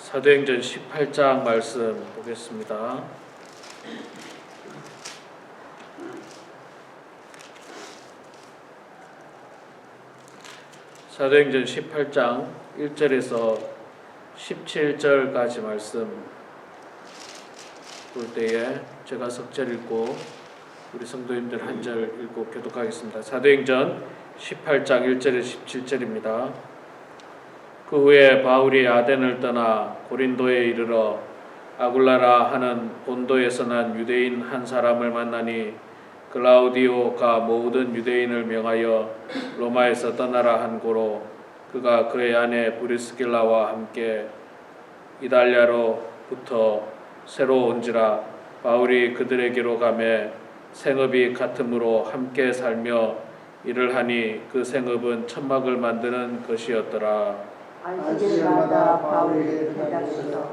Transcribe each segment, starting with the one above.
사도행전 18장 말씀 보겠습니다. 사도행전 18장 1절에서 17절까지 말씀 볼 때에 제가 석절 읽고 우리 성도님들 한 절 읽고 교독하겠습니다. 사도행전 18장 1절에서 17절입니다. 그 후에 바울이 아덴을 떠나 고린도에 이르러 아굴라라 하는 본도에서 난 유대인 한 사람을 만나니 글라우디오가 모든 유대인을 명하여 로마에서 떠나라 한 고로 그가 그의 아내 브리스길라와 함께 이달리아로부터 새로 온지라. 바울이 그들에게로 가매 생업이 같으므로 함께 살며 일을 하니 그 생업은 천막을 만드는 것이었더라. 안식일마다 바울이 대장에서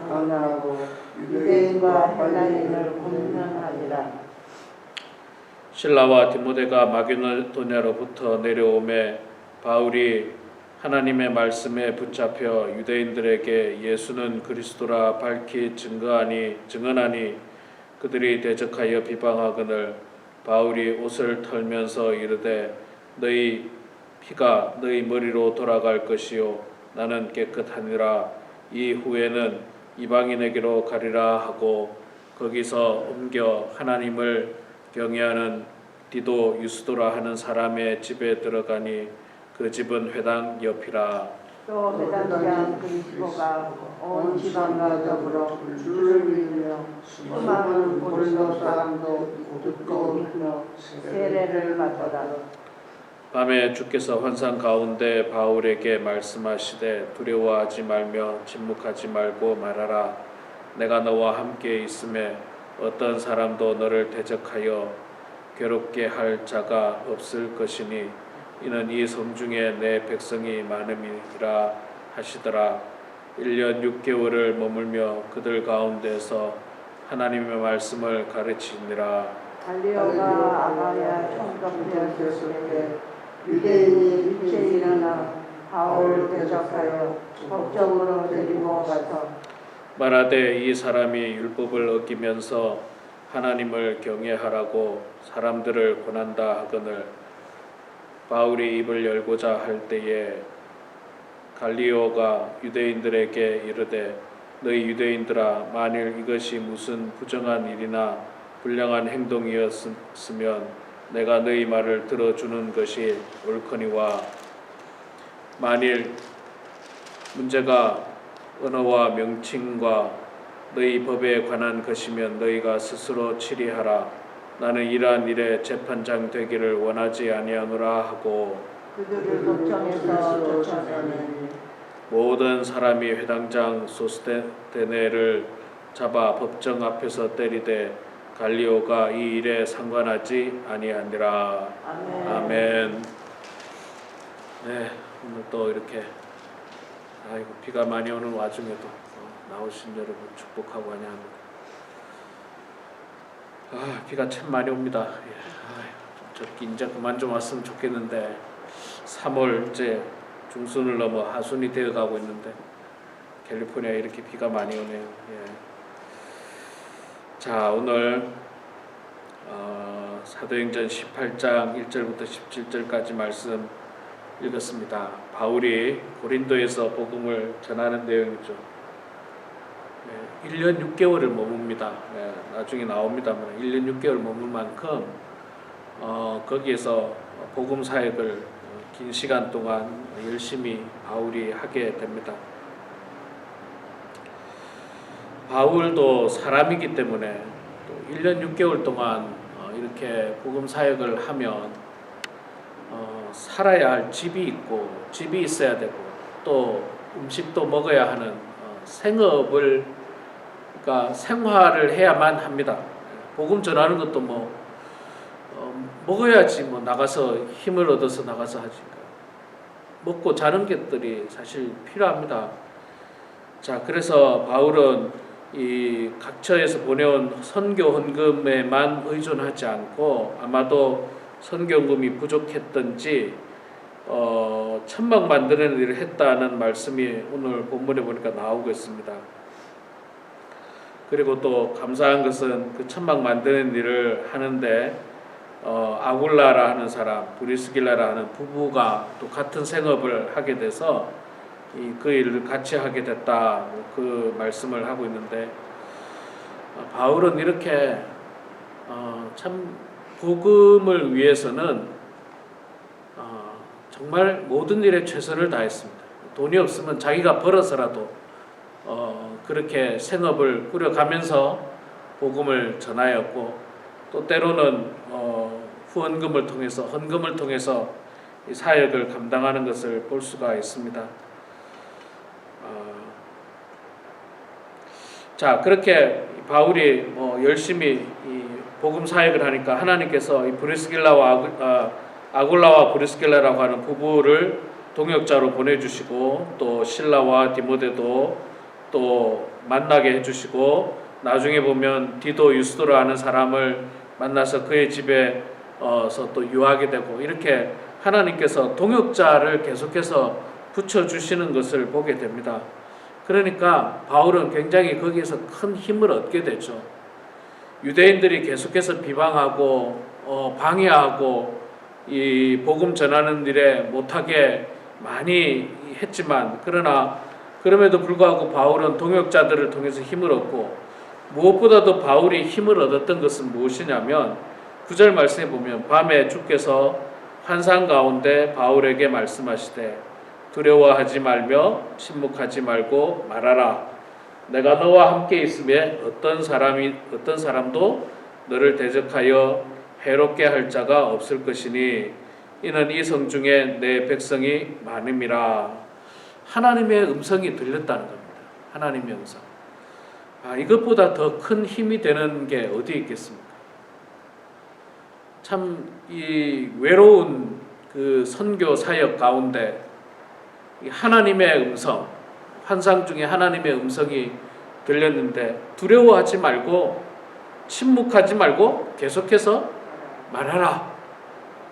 강론하고 유대인과 헬라인을 공론하니라. 실라와 디모데가 마게도냐로부터 내려오매 바울이 하나님의 말씀에 붙잡혀 유대인들에게 예수는 그리스도라 밝히 증언하니 그들이 대적하여 비방하거늘 바울이 옷을 털면서 이르되 너희 피가 너희 머리로 돌아갈 것이요 나는 깨끗하니라. 이후에는 이방인에게로 가리라 하고 거기서 옮겨 하나님을 경외하는 디도 유스도라 하는 사람의 집에 들어가니 그 집은 회당 옆이라. 또 회당장 그리스도가 온 지방과 더불어 줄을 이으며 수많은 고린도 사람도 듣고 믿며 세례를 받더라. 밤에 주께서 환상 가운데 바울에게 말씀하시되 두려워하지 말며 침묵하지 말고 말하라. 내가 너와 함께 있음에 어떤 사람도 너를 대적하여 괴롭게 할 자가 없을 것이니 이는 이 성중에 내 백성이 많음이라 하시더라. 1년 6개월을 머물며 그들 가운데서 하나님의 말씀을 가르치니라. 갈리오가 아가야 총독되었을 때 유대인이 일제 일어나 바울을 대적하여 법정으로 데리고 가서 말하되 이 사람이 율법을 어기면서 하나님을 경외하라고 사람들을 권한다 하거늘 바울이 입을 열고자 할 때에 갈리오가 유대인들에게 이르되 너희 유대인들아 만일 이것이 무슨 부정한 일이나 불량한 행동이었으면 내가 너희 말을 들어주는 것이 옳거니와 만일 문제가 언어와 명칭과 너희 법에 관한 것이면 너희가 스스로 치리하라. 나는 이러한 일에 재판장 되기를 원하지 아니하노라 하고 그들을 법정에서 쫓아내니 모든 사람이 회당장 소스테네를 잡아 법정 앞에서 때리되 갈리오가 이 일에 상관하지 아니하니라. 아멘. 네, 오늘 또 이렇게 비가 많이 오는 와중에도 나오신 여러분 축복하고 안녕합니다. 비가 참 많이 옵니다. 이제 그만 좀 왔으면 좋겠는데 3월 이제 중순을 넘어 하순이 되어가고 있는데 캘리포니아에 이렇게 비가 많이 오네요. 자, 오늘 사도행전 18장 1절부터 17절까지 말씀 읽었습니다. 바울이 고린도에서 복음을 전하는 내용이죠. 1년 6개월을 머뭅니다. 나중에 나옵니다만 1년 6개월 머문 만큼 거기에서 복음 사역을 긴 시간 동안 열심히 바울이 하게 됩니다. 바울도 사람이기 때문에 또 1년 6개월 동안 이렇게 복음 사역을 하면 살아야 할 집이 있고 집이 있어야 되고 또 음식도 먹어야 하는 생업을 그러니까 생활을 해야만 합니다. 복음 전하는 것도 먹어야지 나가서 힘을 얻어서 나가서 하지. 먹고 자는 것들이 사실 필요합니다. 자, 그래서 바울은 이 각처에서 보내온 선교 헌금에만 의존하지 않고 아마도 선교금이 부족했던지 천막 만드는 일을 했다는 말씀이 오늘 본문에 보니까 나오고 있습니다. 그리고 또 감사한 것은 그 천막 만드는 일을 하는데 아굴라라 하는 사람, 브리스길라라 하는 부부가 또 같은 생업을 하게 돼서 그 일을 같이 하게 됐다, 그 말씀을 하고 있는데, 바울은 이렇게 참 복음을 위해서는 정말 모든 일에 최선을 다했습니다. 돈이 없으면 자기가 벌어서라도 그렇게 생업을 꾸려가면서 복음을 전하였고, 또 때로는 후원금을 통해서, 헌금을 통해서 이 사역을 감당하는 것을 볼 수가 있습니다. 자, 그렇게 바울이 열심히 이 복음 사역을 하니까 하나님께서 이 브리스길라와 아굴라와 브리스길라라고 하는 부부를 동역자로 보내주시고, 또 실라와 디모데도 또 만나게 해주시고, 나중에 보면 디도 유스도라 하는 사람을 만나서 그의 집에서 또 유하게 되고, 이렇게 하나님께서 동역자를 계속해서 붙여주시는 것을 보게 됩니다. 그러니까 바울은 굉장히 거기에서 큰 힘을 얻게 되죠. 유대인들이 계속해서 비방하고 방해하고 이 복음 전하는 일에 못하게 많이 했지만, 그러나 그럼에도 불구하고 바울은 동역자들을 통해서 힘을 얻고, 무엇보다도 바울이 힘을 얻었던 것은 무엇이냐면 9절 말씀에 보면, 밤에 주께서 환상 가운데 바울에게 말씀하시되 두려워하지 말며 침묵하지 말고 말하라. 내가 너와 함께 있음에 어떤 사람도 너를 대적하여 해롭게 할 자가 없을 것이니 이는 이 성 중에 내 백성이 많음이라. 하나님의 음성이 들렸다는 겁니다. 하나님의 음성. 이것보다 더 큰 힘이 되는 게 어디 있겠습니까? 참 이 외로운 그 선교 사역 가운데 하나님의 음성, 환상 중에 하나님의 음성이 들렸는데 두려워하지 말고 침묵하지 말고 계속해서 말하라.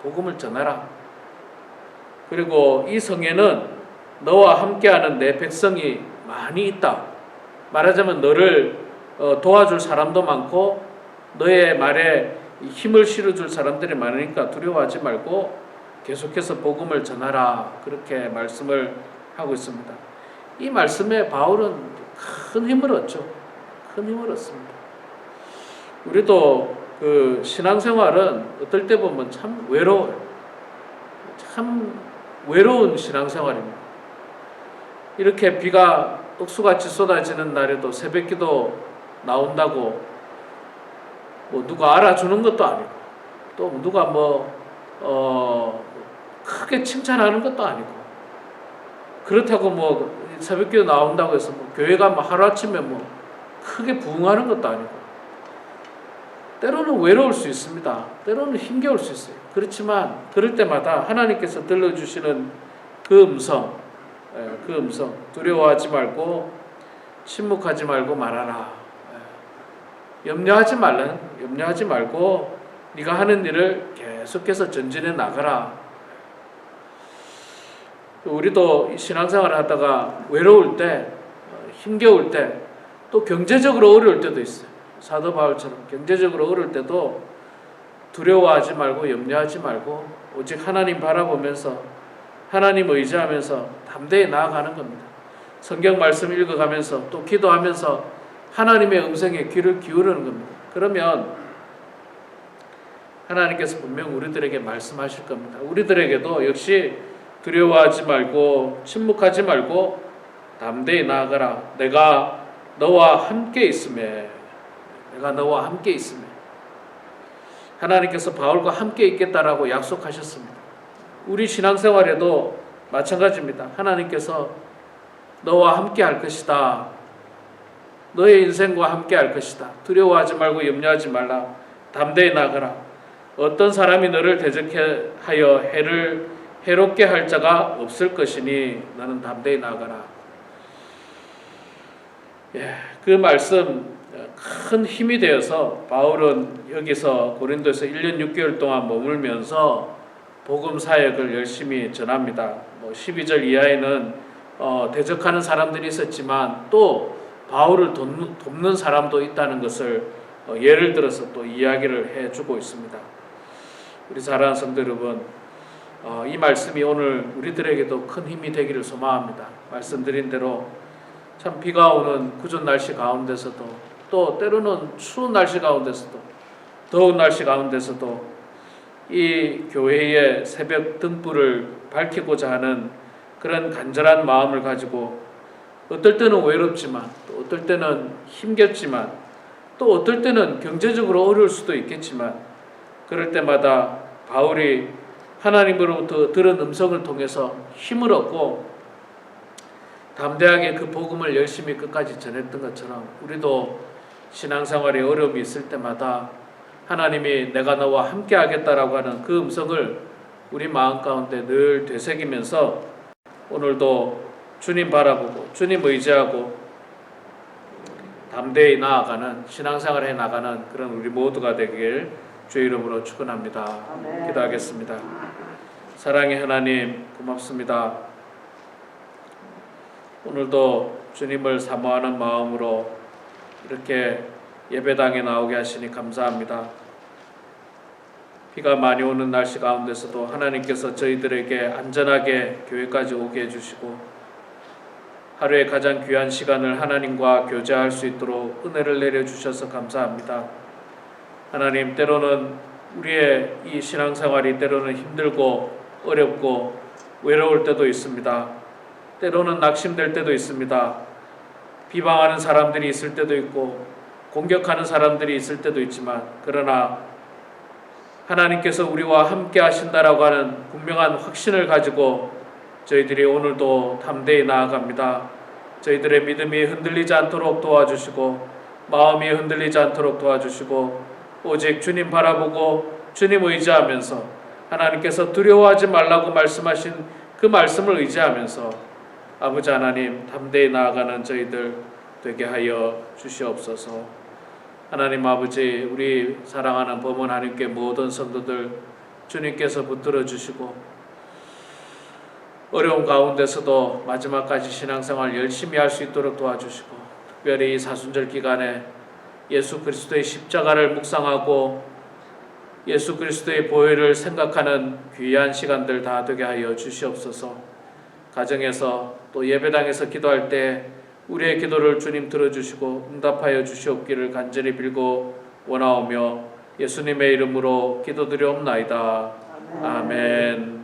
복음을 전하라. 그리고 이 성에는 너와 함께하는 내 백성이 많이 있다. 말하자면 너를 도와줄 사람도 많고 너의 말에 힘을 실어줄 사람들이 많으니까 두려워하지 말고 계속해서 복음을 전하라. 그렇게 말씀을 하고 있습니다. 이 말씀에 바울은 큰 힘을 얻죠. 큰 힘을 얻습니다. 우리도 그 신앙생활은 어떨 때 보면 참 외로워요. 참 외로운 신앙생활입니다. 이렇게 비가 억수같이 쏟아지는 날에도 새벽기도 나온다고 누가 알아주는 것도 아니고, 또 누가 크게 칭찬하는 것도 아니고, 그렇다고 새벽기도 나온다고 해서 교회가 하루아침에 크게 부흥하는 것도 아니고, 때로는 외로울 수 있습니다. 때로는 힘겨울 수 있어요. 그렇지만 그럴 때마다 하나님께서 들려주시는 그 음성, 두려워하지 말고 침묵하지 말고 말하라. 염려하지 말고 네가 하는 일을 계속해서 전진해 나가라. 우리도 신앙생활을 하다가 외로울 때, 힘겨울 때, 또 경제적으로 어려울 때도 있어요. 사도 바울처럼 경제적으로 어려울 때도 두려워하지 말고 염려하지 말고 오직 하나님 바라보면서 하나님 의지하면서 담대히 나아가는 겁니다. 성경 말씀 읽어가면서 또 기도하면서 하나님의 음성에 귀를 기울이는 겁니다. 그러면 하나님께서 분명 우리들에게 말씀하실 겁니다. 우리들에게도 역시 두려워하지 말고 침묵하지 말고 담대히 나아가라. 내가 너와 함께 있음에, 하나님께서 바울과 함께 있겠다라고 약속하셨습니다. 우리 신앙생활에도 마찬가지입니다. 하나님께서 너와 함께 할 것이다. 너의 인생과 함께 할 것이다. 두려워하지 말고 염려하지 말라. 담대히 나가라. 어떤 사람이 너를 대적하여 해롭게 할 자가 없을 것이니 너는 담대히 나가라. 그 말씀 큰 힘이 되어서 바울은 여기서 고린도에서 1년 6개월 동안 머물면서 복음 사역을 열심히 전합니다. 12절 이하에는 대적하는 사람들이 있었지만 또 바울을 돕는 사람도 있다는 것을 예를 들어서 또 이야기를 해주고 있습니다. 우리 사랑하는 성도 여러분, 이 말씀이 오늘 우리들에게도 큰 힘이 되기를 소망합니다. 말씀드린 대로 참 비가 오는 궂은 날씨 가운데서도 또 때로는 추운 날씨 가운데서도 더운 날씨 가운데서도 이 교회의 새벽 등불을 밝히고자 하는 그런 간절한 마음을 가지고 어떨 때는 외롭지만 또 어떨 때는 힘겹지만 또 어떨 때는 경제적으로 어려울 수도 있겠지만 그럴 때마다 바울이 하나님으로부터 들은 음성을 통해서 힘을 얻고 담대하게 그 복음을 열심히 끝까지 전했던 것처럼 우리도 신앙생활에 어려움이 있을 때마다 하나님이 내가 너와 함께 하겠다라고 하는 그 음성을 우리 마음 가운데 늘 되새기면서 오늘도 주님 바라보고 주님 의지하고 담대히 나아가는 신앙생활을 해나가는 그런 우리 모두가 되길 주의 이름으로 축원합니다. 아멘. 기도하겠습니다. 사랑의 하나님 고맙습니다. 오늘도 주님을 사모하는 마음으로 이렇게 예배당에 나오게 하시니 감사합니다. 비가 많이 오는 날씨 가운데서도 하나님께서 저희들에게 안전하게 교회까지 오게 해주시고 하루의 가장 귀한 시간을 하나님과 교제할 수 있도록 은혜를 내려주셔서 감사합니다. 하나님, 때로는 우리의 이 신앙생활이 때로는 힘들고 어렵고 외로울 때도 있습니다. 때로는 낙심될 때도 있습니다. 비방하는 사람들이 있을 때도 있고 공격하는 사람들이 있을 때도 있지만 그러나 하나님께서 우리와 함께 하신다라고 하는 분명한 확신을 가지고 저희들이 오늘도 담대히 나아갑니다. 저희들의 믿음이 흔들리지 않도록 도와주시고 마음이 흔들리지 않도록 도와주시고 오직 주님 바라보고 주님 의지하면서 하나님께서 두려워하지 말라고 말씀하신 그 말씀을 의지하면서 아버지 하나님 담대히 나아가는 저희들 되게 하여 주시옵소서. 하나님 아버지, 우리 사랑하는 범원 하나님께 모든 성도들 주님께서 붙들어 주시고 어려운 가운데서도 마지막까지 신앙생활 열심히 할 수 있도록 도와주시고 특별히 이 사순절 기간에 예수 그리스도의 십자가를 묵상하고 예수 그리스도의 보혈을 생각하는 귀한 시간들 다 되게 하여 주시옵소서. 가정에서 또 예배당에서 기도할 때 우리의 기도를 주님 들어주시고 응답하여 주시옵기를 간절히 빌고 원하오며 예수님의 이름으로 기도드리옵나이다. 아멘.